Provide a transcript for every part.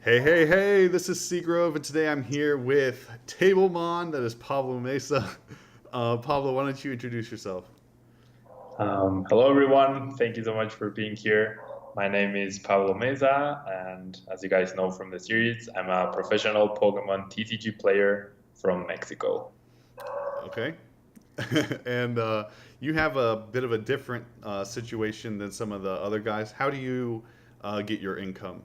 Hey, hey, hey, this is Seagrove, and today I'm here with Tablemon, that is Pablo Meza. Pablo, why don't you introduce yourself? Hello, everyone. Thank you so much for being here. My name is Pablo Meza, and as you guys know from the series, I'm a professional Pokemon TCG player from Mexico. Okay. and you have a bit of a different situation than some of the other guys. How do you get your income?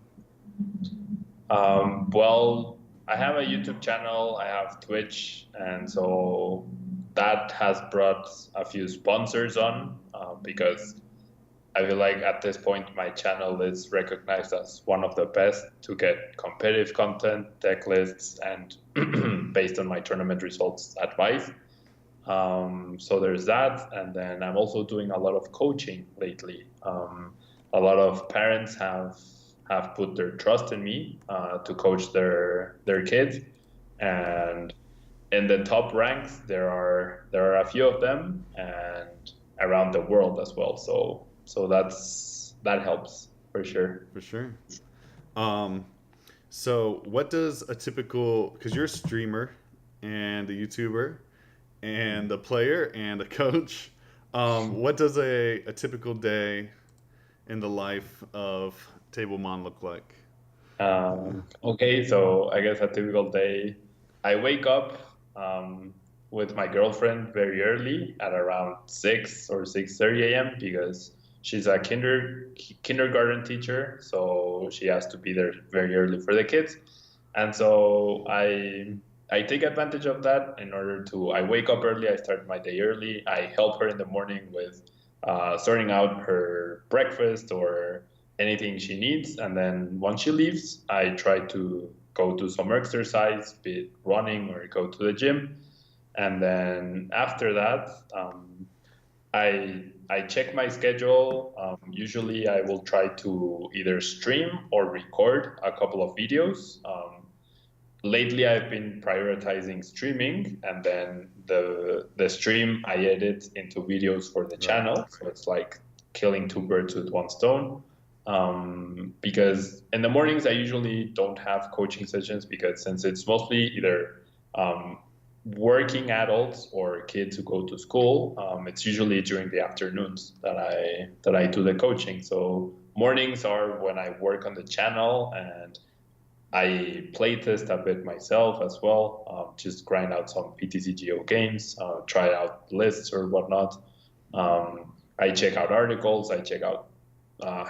Well, I have a YouTube channel, I have Twitch, and so that has brought a few sponsors on because I feel like at this point my channel is recognized as one of the best to get competitive content, deck lists, and based on my tournament results, advice. So there's that, and then I'm also doing a lot of coaching lately. A lot of parents have put their trust in me to coach their kids, and in the top ranks there are a few of them, and around the world as well. So that helps for sure. For sure. Um, so, what does a typical, because you're a streamer and a YouTuber and a player and a coach, what does a typical day in the life of Tablemon look like? Okay, so I guess a typical day, I wake up with my girlfriend very early at around 6 or 6:30 a.m. because she's a kindergarten teacher, so she has to be there very early for the kids. And so I take advantage of that in order to I wake up early, I start my day early, I help her in the morning with sorting out her breakfast or anything she needs. And then once she leaves, I try to go to some exercise, be it running or go to the gym. And then after that, I check my schedule. Usually, I will try to either stream or record a couple of videos. Lately, I've been prioritizing streaming, and then the stream I edit into videos for the Right. channel. So it's like killing two birds with one stone. Because in the mornings I usually don't have coaching sessions because since it's mostly either um, working adults or kids who go to school, it's usually during the afternoons that I do the coaching. So mornings are when I work on the channel and I play test a bit myself as well, just grind out some PTCGO games, try out lists or whatnot. I check out articles, I check out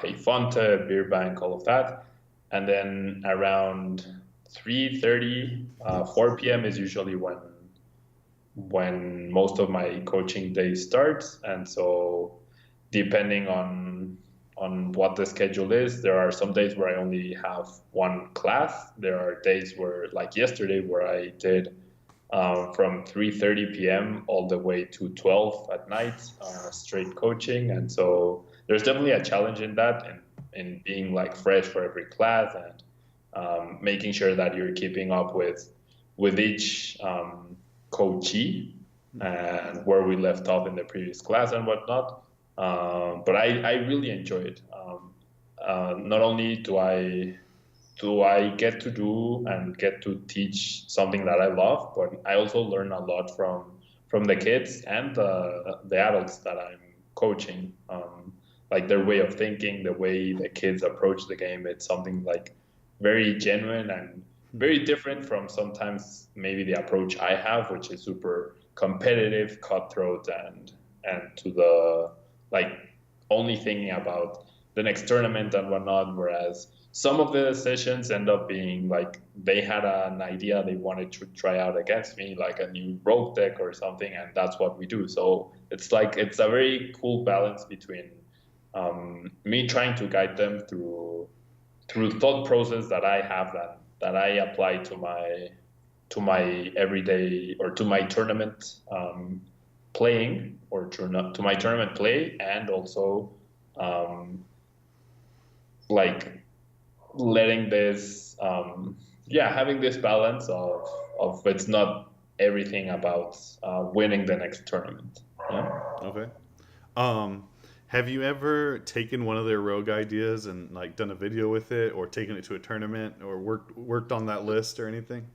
Hey Fonte, Beer Bank, all of that. And then around 3:30, 4 p.m. is usually when most of my coaching days starts. And so depending on what the schedule is, there are some days where I only have one class. There are days where, like yesterday, where I did from 3:30 p.m. all the way to 12 at night, straight coaching. And so there's definitely a challenge in that, and in being like fresh for every class and making sure that you're keeping up with each coachee and where we left off in the previous class and whatnot. But I really enjoy it. Not only do I get to do and get to teach something that I love, but I also learn a lot from the kids and the adults that I'm coaching. Like their way of thinking, the way the kids approach the game. It's something like very genuine and very different from sometimes maybe the approach I have, which is super competitive, cutthroat, and to the like only thinking about the next tournament and whatnot. Whereas some of the sessions end up being like they had an idea they wanted to try out against me, like a new rogue deck or something, and that's what we do. So it's like it's a very cool balance between me trying to guide them through thought process that I have that I apply to my everyday or to my tournament playing or to my tournament play, and also um, like letting this yeah, having this balance of it's not everything about winning the next tournament. Yeah. Okay. Um, Have you ever taken one of their rogue ideas and like done a video with it, or taken it to a tournament, or worked on that list or anything?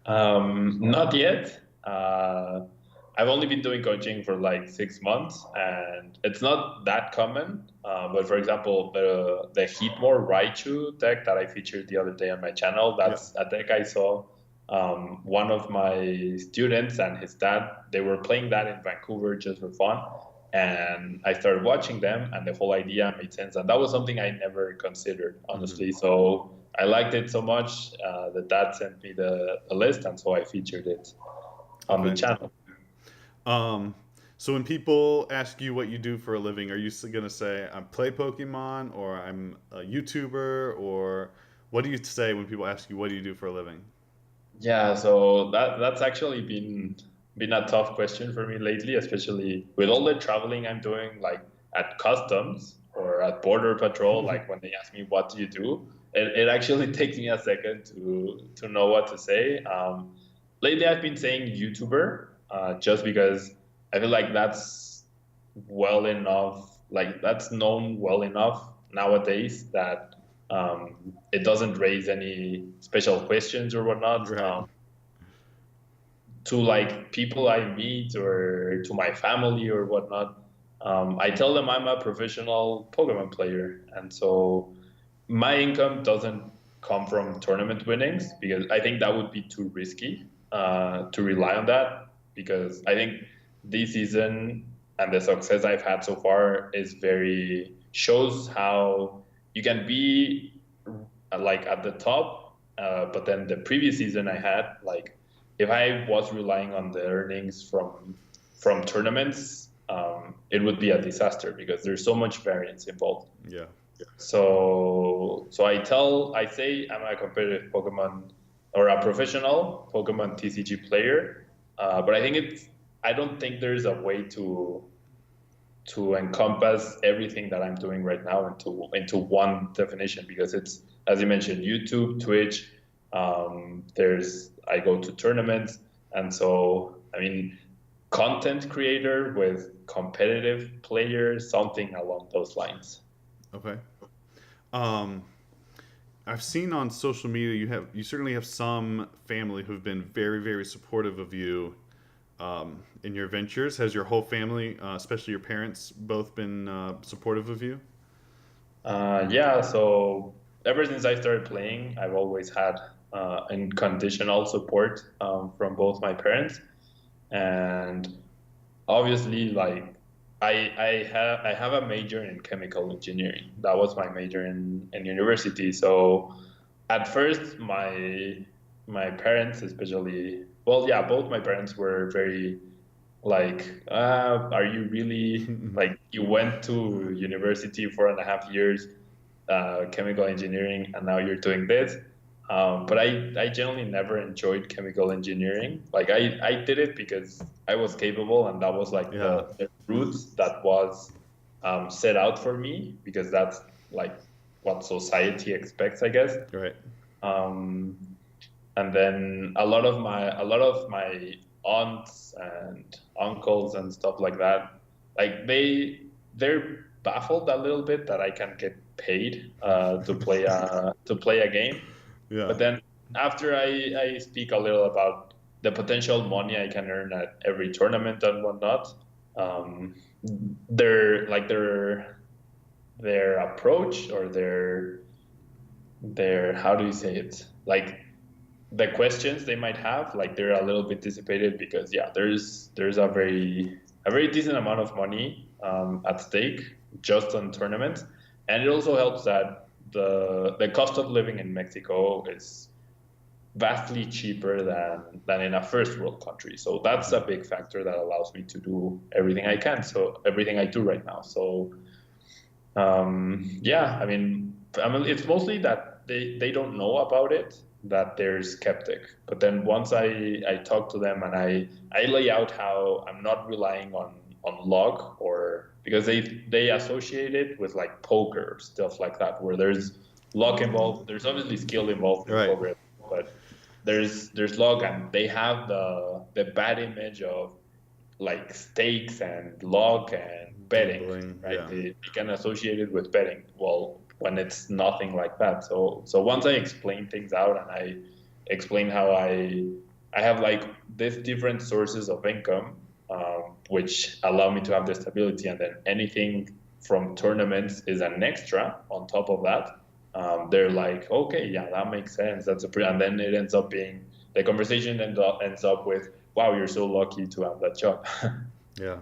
Not yet. I've only been doing coaching for like 6 months, and it's not that common. But for example, the Hitmore Raichu deck that I featured the other day on my channel, Yeah. that's a deck I saw. One of my students and his dad, they were playing that in Vancouver just for fun, and I started watching them, and the whole idea made sense. And that was something I never considered, Hmm. honestly. So I liked it so much that dad sent me the list, and so I featured it on the Okay. channel. Um, so when people ask you what you do for a living, are you gonna say I play Pokemon, or I'm a YouTuber, or what do you say when people ask you what do you do for a living? Yeah, so that's actually been a tough question for me lately, especially with all the traveling I'm doing, like at customs or at border patrol. Like when they ask me what do you do, it actually takes me a second to know what to say. Lately, I've been saying YouTuber, just because I feel like that's well enough, like that's known well enough nowadays that it doesn't raise any special questions or whatnot. Right. To like people I meet or to my family or whatnot, I tell them I'm a professional Pokemon player, and so my income doesn't come from tournament winnings because I think that would be too risky to rely on that. Because I think this season and the success I've had so far is very shows how you can be like at the top, but then the previous season I had like if I was relying on the earnings from tournaments, it would be a disaster because there's so much variance involved. Yeah. So I say I'm a competitive Pokemon or a professional Pokemon TCG player, but I don't think there's a way to encompass everything that I'm doing right now into one definition because it's as you mentioned YouTube, Twitch. There's I go to tournaments, and so I mean content creator with competitive players, something along those lines. Okay. Um, I've seen on social media you certainly have some family who've been very very supportive of you in your ventures. Has your whole family, especially your parents, both been supportive of you? Yeah, so ever since I started playing, I've always had unconditional support from both my parents, and obviously, like I have a major in chemical engineering. That was my major in university. So at first, my parents, especially, well, yeah, both my parents were very like, are you really like you went to university 4.5 years, chemical engineering, and now you're doing this? But I generally never enjoyed chemical engineering. Like I did it because I was capable, and that was like Yeah. the route that was set out for me because that's like what society expects, I guess. Right. Um, and then a lot of my aunts and uncles and stuff like that, like they're baffled a little bit that I can get paid to play a game. Yeah. But then after I speak a little about the potential money I can earn at every tournament and whatnot, um, their approach or their how do you say it, like the questions they might have, like they're a little bit dissipated because yeah, there's a very decent amount of money at stake just on tournaments, and it also helps that the cost of living in Mexico is vastly cheaper than in a first world country. So that's a big factor that allows me to do everything I can. So everything I do right now. So yeah, I mean, it's mostly that they don't know about it, that they're skeptic. But then once I talk to them and I lay out how I'm not relying on luck or because they associate it with like poker stuff like that, where there's luck involved. There's obviously skill involved in Right. poker, but there's luck, and they have the bad image of like stakes and luck and betting, Gambling, right? yeah. They can associate it with betting. Well, when it's nothing like that. So once I explain things out and I explain how I have like these different sources of income, which allow me to have the stability, and then anything from tournaments is an extra on top of that. They're like, okay, yeah, that makes sense. That's a and then it ends up being the conversation ends up with, wow, you're so lucky to have that job. Yeah.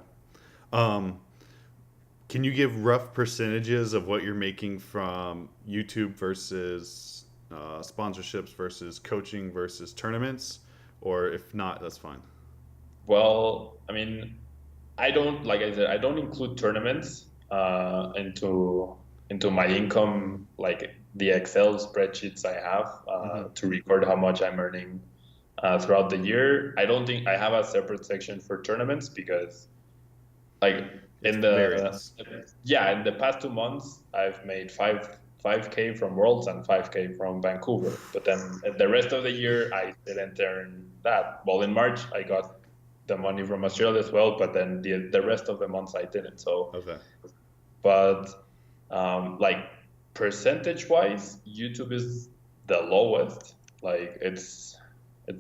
Um, can you give rough percentages of what you're making from YouTube versus sponsorships versus coaching versus tournaments? Or if not, that's fine. Well, I mean, I don't, like I said, I don't include tournaments into my income, like the Excel spreadsheets I have Hmm. to record how much I'm earning throughout the year. I don't think I have a separate section for tournaments because, like, It in the varies. yeah, in the past 2 months, I've made 5K from Worlds and 5K from Vancouver. But then the rest of the year, I didn't earn that. Well, in March, I got the money from Australia as well, but then the rest of the months I didn't. So, Okay. but like percentage wise, YouTube is the lowest. Like it's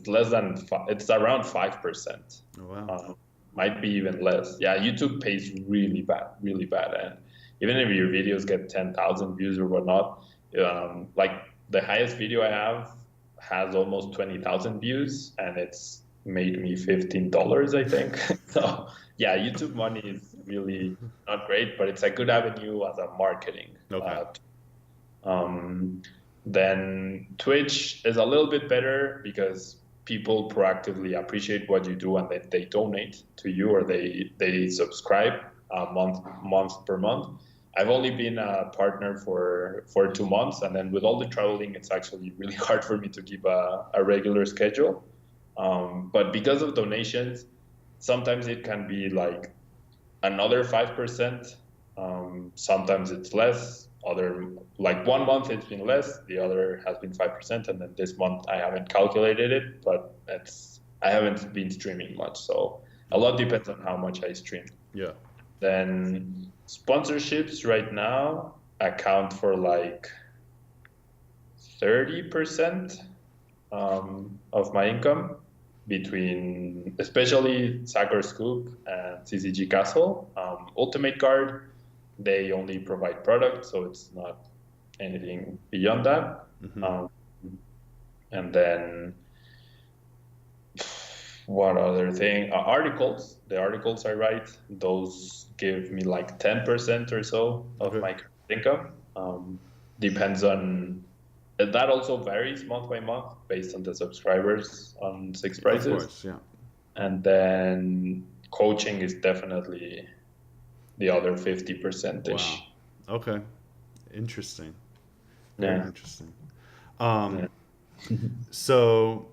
less than it's around 5%. Oh, wow. Um, might be even less. Yeah, YouTube pays really bad. And even if your videos get 10,000 views or whatnot, like the highest video I have has almost 20,000 views, and it's made me $15, I think. So yeah, YouTube money is really not great, but it's a good avenue as a marketing. Okay. Um, then Twitch is a little bit better because people proactively appreciate what you do and they donate to you, or they subscribe month per month. I've only been a partner for 2 months, and then with all the traveling, it's actually really hard for me to keep a regular schedule. But because of donations, sometimes it can be like another 5%. Sometimes it's less. Other, like 1 month it's been less, the other has been 5%, and then this month I haven't calculated it, but I haven't been streaming much, so a Okay. lot depends on how much I stream. Yeah. Then sponsorships right now account for like 30% of my income, between especially Sacker Scoop and CCG Castle. Ultimate Guard, they only provide product, so it's not anything beyond that. Hmm. Um, and then what other thing? Articles. The articles I write, those give me like 10% or so of Okay. my current income. Depends on that, also varies month by month based on the subscribers on Six Of Prices. course. Yeah. And then coaching is definitely the other 50% Wow. ish. Okay. Interesting. Very Yeah. interesting. Yeah. Um, so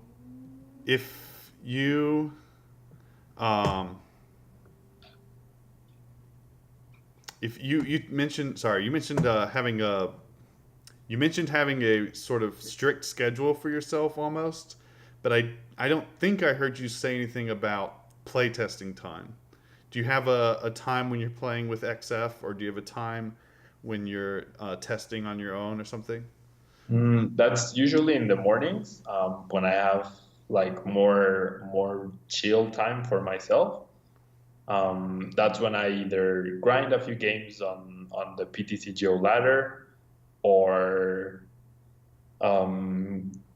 if you um, if you mentioned, sorry, you mentioned having a sort of strict schedule for yourself almost, but I don't think I heard you say anything about playtesting time. Do you have a time when you're playing with XF, or do you have a time when you're testing on your own or something? That's usually in the mornings, when I have like more chill time for myself. That's when I either grind a few games on the PTCGO ladder, or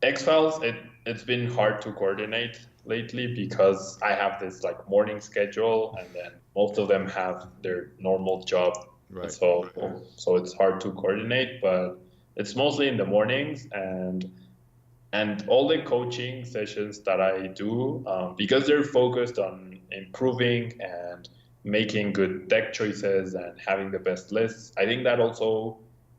X Files. It's been hard to coordinate lately because I have this like morning schedule, and then most of them have their normal job, Right. so it's hard to coordinate. But it's mostly in the mornings, and all the coaching sessions that I do, because they're focused on improving and making good deck choices and having the best lists. I think that also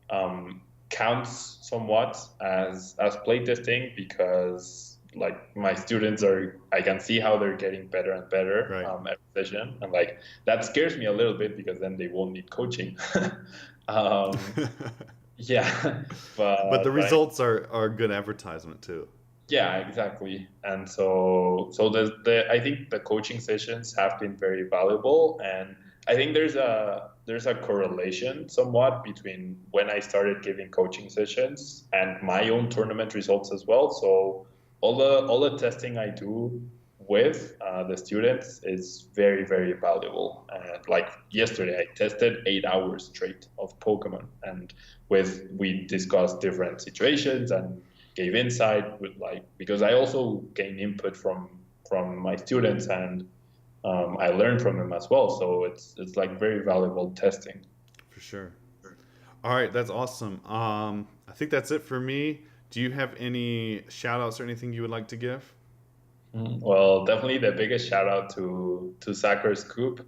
um, counts somewhat as playtesting, because like my students are, I can see how they're getting better and better Right. every session, and like that scares me a little bit because then they won't need coaching. um, yeah, But the but results are good advertisement too. Yeah, exactly. And so the I think the coaching sessions have been very valuable, and I think there's a correlation somewhat between when I started giving coaching sessions and my own tournament results as well. So all the testing I do with the students is very valuable. And like yesterday, I tested 8 hours straight of Pokemon, and with we discussed different situations and gave insight with like because I also gain input from my students and I learn from them as well. So it's like very valuable testing. For sure. All right, that's awesome. I think that's it for me. Do you have any shout outs or anything you would like to give? Well, definitely the biggest shout out to Sacre Scoop.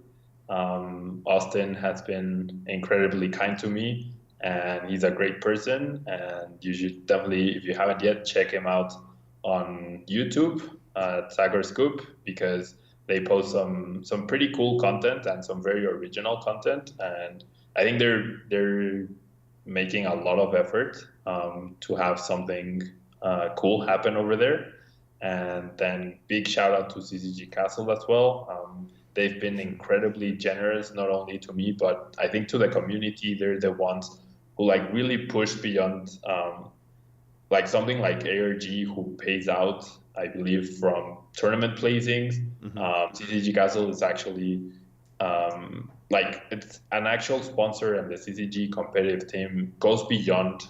Austin has been incredibly kind to me, and he's a great person. And you should definitely, if you haven't yet, check him out on YouTube at Sacre Scoop because they post some pretty cool content and some very original content. And I think they're making a lot of effort to have something cool happen over there. And then big shout out to CCG Castle as well. They've been incredibly generous, not only to me, but I think to the community. They're the ones who like really push beyond like something like ARG, who pays out, I believe, from tournament placings. Hmm. CCG Castle is actually like it's an actual sponsor, and the CCG competitive team goes beyond.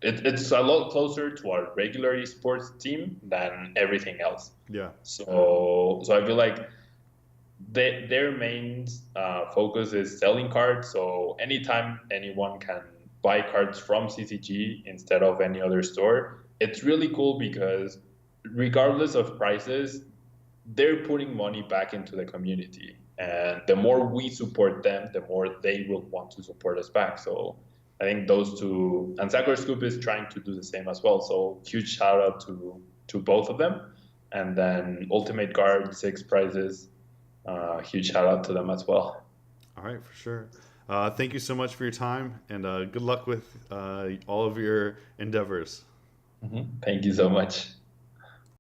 It's a lot closer to our regular esports team than everything else. Yeah. So I feel like their main focus is selling cards. So anytime anyone can buy cards from CCG instead of any other store, it's really cool because regardless of prices, they're putting money back into the community. And the more we support them, the more they will want to support us back. So I think those two, and Sakura Scoop is trying to do the same as well. So huge shout out to both of them. And then Ultimate Guard, six prizes, huge shout out to them as well. All right, for sure. Thank you so much for your time, and good luck with all of your endeavors. Thank you so much.